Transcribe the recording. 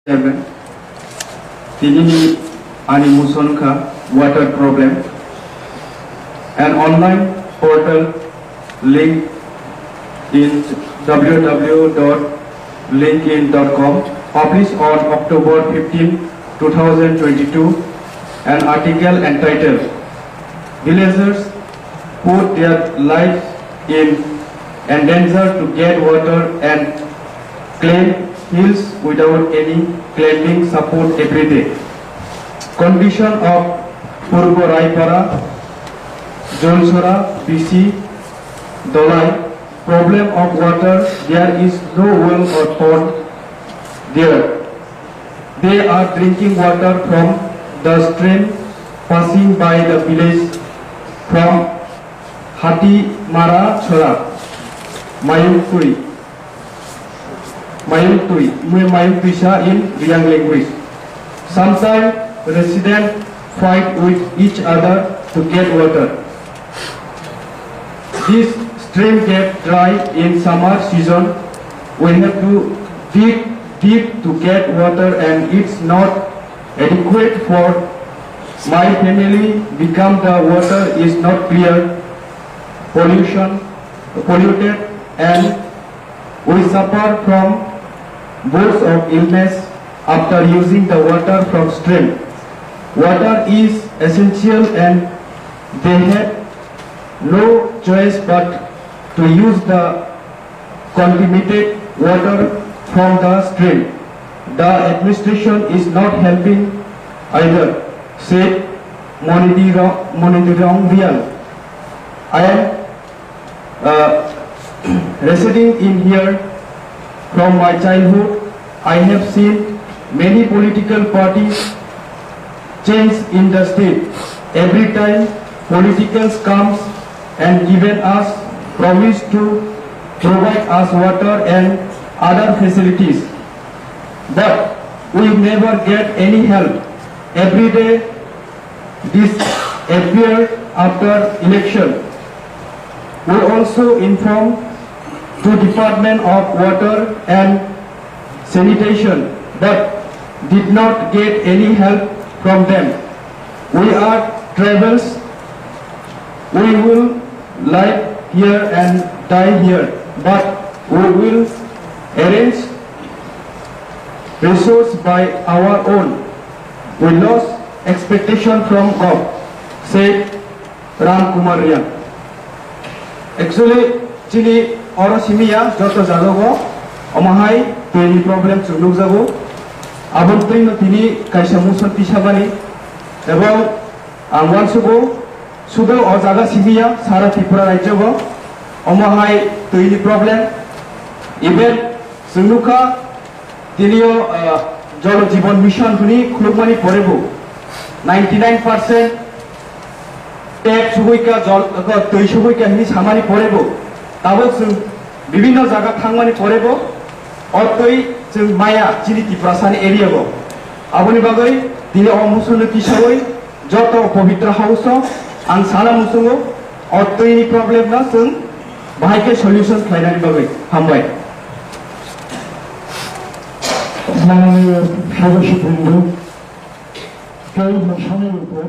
Chairman, Tinini Animusonka water problem, an online portal link in www.linkedin.com published on October 15, 2022, an article entitled "Villagers put their lives in danger to get water and claim hills without any claiming support every day." Condition of Purbo Raipara, Jolsora, BC, Dolai. Problem of water, there is no well or pond there. They are drinking water from the stream passing by the village from Hati Mara Chora, Mayungtui, Mayungtuisha in Riang language. Sometimes residents fight with each other to get water. This stream gets dry in summer season. We have to dig deep to get water and it's not adequate for my family because the water is not clear, polluted, and we suffer from bouts of illness after using the water from stream. Water is essential and they had no choice but to use the contaminated water from the stream. The administration is not helping either, said Monirong Real. I am residing in here from my childhood. I have seen many political parties change in the state. Every time politicals comes and given us promise to provide us water and other facilities, but we never get any help. Every day this appears after election. We also inform to Department of Water and Sanitation but did not get any help from them. We are travelers. We will live here and die here, but we will arrange resource by our own. We lost expectation from God, said Ram Kumar Rian. Actually, chini oro simia joto jagogo omahai tini problem chunuk jago abon tino tini kaisa muson tisabani ebong angwan sugo sudo o jaga simia sara Tripura rajyogo omahai tini problem even sunuka tinio jolo jibon mission huni khulukmani porebo 99% tape সুবইকা জল তৈ সুবইকা হিনি সামানি পড়েব তাবো जों বিভিন্ন জায়গা থাংমানি পড়েব অতই जों মায়া চিনি ত্রিপুরাসানি এরিয়াবো আবনি বাগৈ দিনে অমুসুনো কিসাবই যত পবিত্র হাউস आं साना मुसुङो अतैनि प्रब्लेम ना जों बाहायके सल्युशन खालायनानै बागै हामबाय माननीय सदस्यबृन्द केही समयको